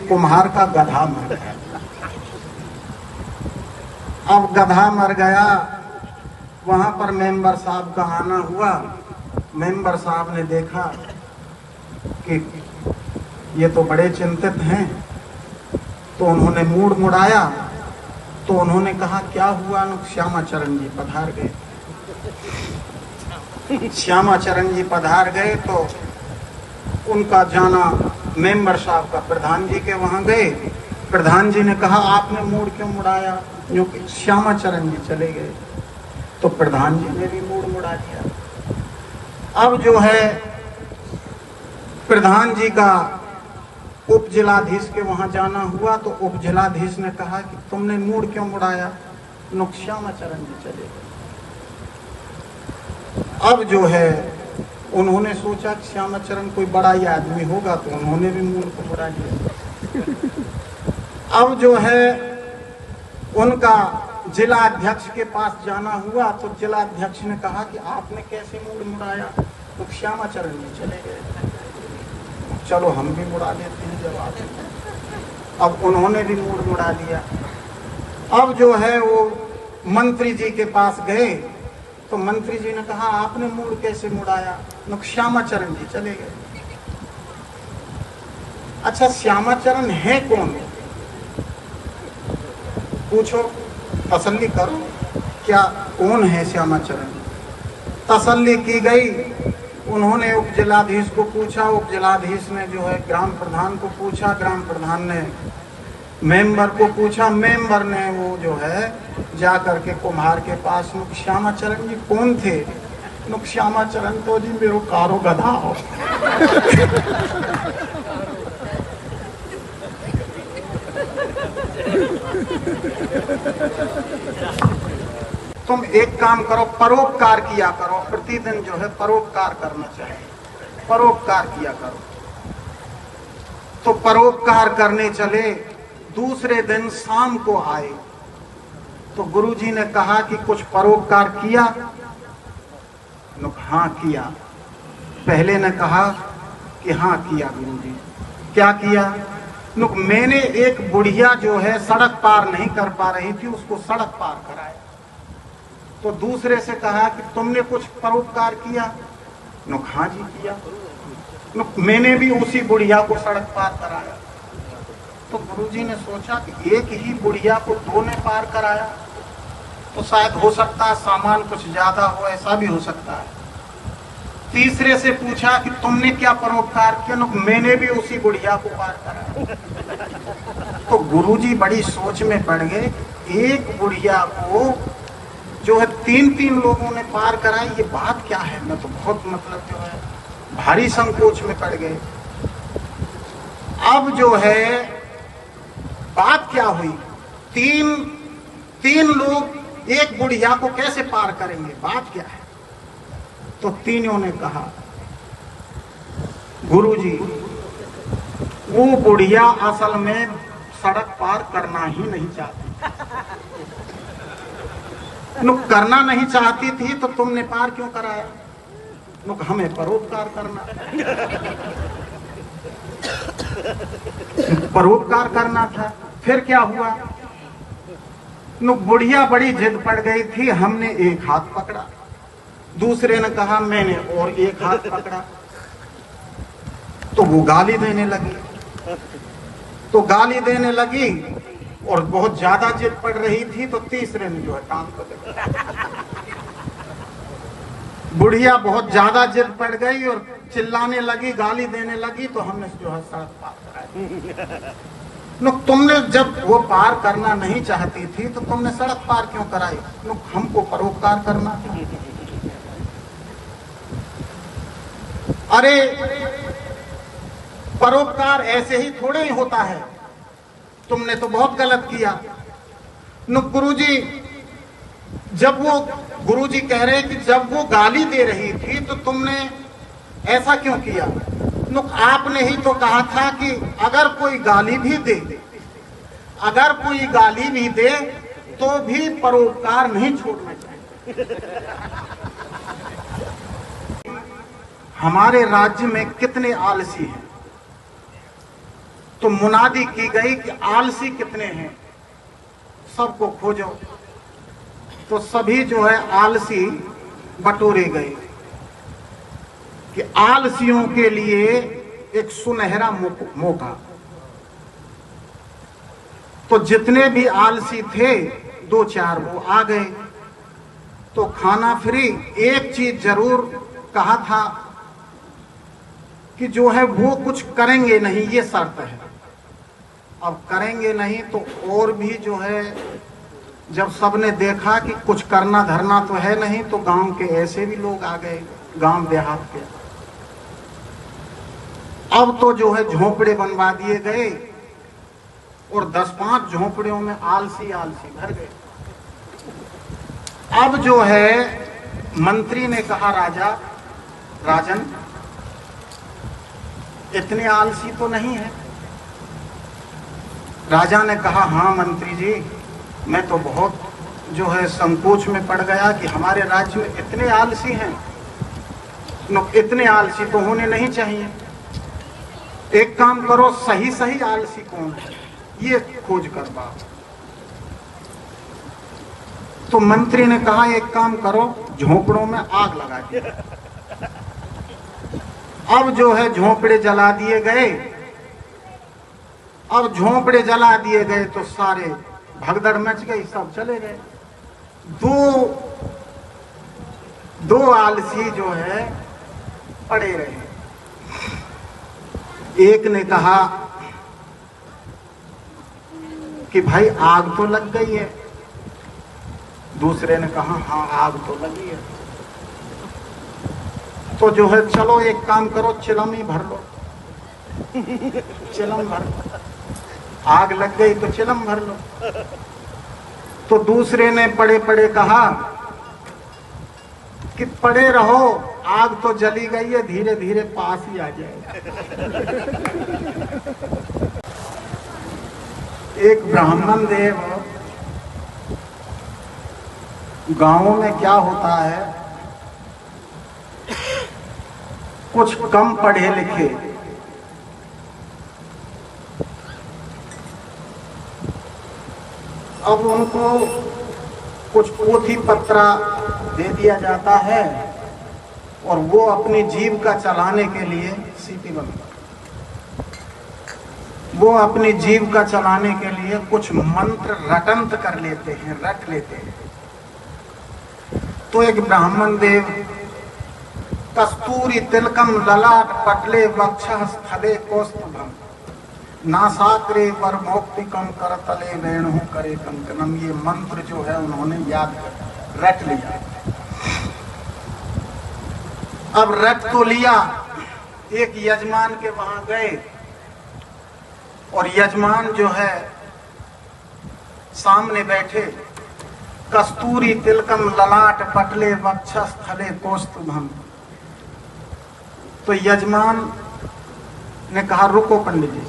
एक कुम्हार का गधा मर गया। अब गधा मर गया, वहां पर मेंबर साहब का आना हुआ। मेंबर साहब ने देखा कि ये तो बड़े चिंतित हैं, तो उन्होंने मूड मुड़ाया। तो उन्होंने कहा क्या हुआ? श्यामाचरण जी पधार गए। श्यामाचरण जी पधार गए तो उनका जाना मेंबर साहब का प्रधान जी के वहां गए। प्रधान जी ने कहा आपने मूड क्यों मुड़ाया? क्योंकि श्यामाचरण जी चले गए। तो प्रधान जी ने भी मूड मुड़ा दिया। अब जो है प्रधान जी का उप जिलाधीश के वहां जाना हुआ। तो उप जिलाधीश ने कहा कि तुमने मूड क्यों मुड़ाया? श्यामाचरण जी चले गए। अब जो है उन्होंने सोचा कि श्यामाचरण कोई बड़ा ही आदमी होगा, तो उन्होंने भी मूड को मुड़ा दिया। अब जो है उनका जिला अध्यक्ष के पास जाना हुआ। तो जिला अध्यक्ष ने कहा कि आपने कैसे मूड मुड़ाया? तो श्यामाचरण जी चले गए। चलो हम भी मुड़ा देते हैं जवाब। अब उन्होंने भी मूड मुड़ा दिया। अब जो है वो मंत्री जी के पास गए। तो मंत्री जी ने कहा आपने मूड कैसे मुड़ाया? श्यामाचरण जी चले गए। अच्छा, श्यामाचरण है कौन? पूछो, तसल्ली करो, क्या कौन है श्यामाचरण? तसल्ली की गई। उन्होंने उप जिलाधीश को पूछा, उप जिलाधीश ने जो है ग्राम प्रधान को पूछा, ग्राम प्रधान ने मेंबर को पूछा, मेंबर ने वो जो है जा करके कुम्हार के पास श्यामाचरण जी कौन थे? श्यामाचरण तो जी मेरो कारो गधा हो। तुम एक काम करो, परोपकार किया करो। प्रतिदिन जो है परोपकार करना चाहिए, परोपकार किया करो। तो परोपकार करने चले। दूसरे दिन शाम को आए तो गुरुजी ने कहा कि कुछ परोपकार किया? हाँ किया। पहले ने कहा कि हाँ किया गुरुजी। क्या किया? मैंने एक बुढ़िया जो है सड़क पार नहीं कर पा रही थी, उसको सड़क पार कराया। तो दूसरे से कहा कि तुमने कुछ परोपकार किया? हाँ जी किया। मैंने भी उसी बुढ़िया को सड़क पार कराया। तो गुरुजी ने सोचा कि एक ही बुढ़िया को दो ने पार कराया, तो शायद हो सकता है सामान कुछ ज्यादा हो, ऐसा भी हो सकता है। तीसरे से पूछा कि तुमने क्या परोपकार किया? मैंने भी उसी बुढ़िया को पार कराया। तो गुरुजी बड़ी सोच में पड़ गए। एक बुढ़िया को जो है तीन लोगों ने पार कराई, ये बात क्या है? मैं तो बहुत मतलब जो है भारी संकोच में पड़ गए। अब जो है बात क्या हुई? तीन लोग एक बुढ़िया को कैसे पार करेंगे? बात क्या है? तो तीनों ने कहा गुरुजी वो बुढ़िया असल में सड़क पार करना ही नहीं चाहती। करना नहीं चाहती थी तो तुमने पार क्यों कराया? हमें परोपकार करना, परोपकार करना था। फिर क्या हुआ? बुढ़िया बड़ी जिद पड़ गई थी। हमने एक हाथ पकड़ा, दूसरे ने कहा मैंने और एक हाथ पकड़ा। तो वो गाली देने लगी, और बहुत ज्यादा जिद पड़ रही थी। तो तीसरे ने जो है काम पकड़ा। बुढ़िया बहुत ज्यादा जिद पड़ गई और चिल्लाने लगी, गाली देने लगी। तो हमने जो है सड़क पार कराई। तुमने जब वो पार करना नहीं चाहती थी तो तुमने सड़क पार क्यों कराई? हमको परोपकार करना था। अरे परोपकार ऐसे ही थोड़े ही होता है, तुमने तो बहुत गलत किया। गुरुजी जब वो गुरुजी कह रहे कि जब वो गाली दे रही थी तो तुमने ऐसा क्यों किया? आपने ही तो कहा था कि अगर कोई गाली भी दे तो भी परोपकार नहीं छोड़ना चाहिए। हमारे राज्य में कितने आलसी हैं। तो मुनादी की गई कि आलसी कितने हैं, सबको खोजो। तो सभी जो है आलसी बटोरे गए कि आलसियों के लिए एक सुनहरा मौका। तो जितने भी आलसी थे 2-4 वो आ गए। तो खाना फ्री, एक चीज जरूर कहा था कि जो है वो कुछ करेंगे नहीं, ये शर्त है। अब करेंगे नहीं तो और भी जो है, जब सबने देखा कि कुछ करना धरना तो है नहीं, तो गांव के ऐसे भी लोग आ गए, गांव देहात के। अब तो जो है झोंपड़े बनवा दिए गए और 10-5 झोंपड़ियों में आलसी आलसी भर गए। अब जो है मंत्री ने कहा, राजन इतने आलसी तो नहीं है। राजा ने कहा, हाँ मंत्री जी, मैं तो बहुत जो है संकोच में पड़ गया कि हमारे राज्य में इतने आलसी हैं। इतने आलसी तो होने नहीं चाहिए। एक काम करो, सही सही आलसी कौन है ये खोज कर पाओ। तो मंत्री ने कहा, एक काम करो, झोंपड़ों में आग लगा दी। अब जो है झोंपड़े जला दिए गए। अब झोंपड़े जला दिए गए तो सारे भगदड़ मच गई, सब चले गए। दो आलसी जो है पड़े रहे। एक ने कहा कि भाई आग तो लग गई है। दूसरे ने कहा, हाँ आग तो लगी है। तो जो है चलो एक काम करो, चिलम ही भर लो। चिलम भर लो, आग लग गई तो चिलम भर लो। तो दूसरे ने पड़े पड़े कहा कि पड़े रहो, आग तो जली गई है, धीरे धीरे पास ही आ जाएगा। एक ब्राह्मण देव, गांवों में क्या होता है, कुछ कम पढ़े लिखे अब उनको कुछ पोथी पत्रा दे दिया जाता है और वो अपनी जीविका चलाने के लिए सीटी बनता, वो अपनी जीविका चलाने के लिए कुछ मंत्र रटंत कर लेते हैं, रट लेते हैं। तो एक ब्राह्मण देव, कस्तूरी तिलकम ललाट पटले वक्षः स्थले कौस्तुभम नासाग्रे पर मौक्तिकम करतले वेणु करे कंकनम, ये मंत्र जो है उन्होंने याद रट लिया। अब रट तो लिया, एक यजमान के वहां गए और यजमान जो है सामने बैठे, कस्तूरी तिलकम ललाट पटले वक्षः स्थले कौस्तुभम। तो यजमान ने कहा, रुको पंडित जी,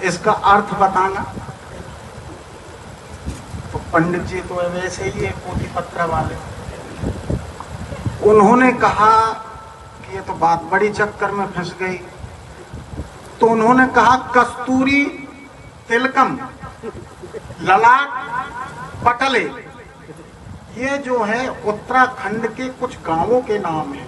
इसका अर्थ बताना। तो पंडित जी तो वैसे ही है पोथी पत्र वाले, उन्होंने कहा कि ये तो बात बड़ी चक्कर में फंस गई। तो उन्होंने कहा, कस्तूरी तिलकम ललाट पटले, ये जो है उत्तराखंड के कुछ गांवों के नाम है।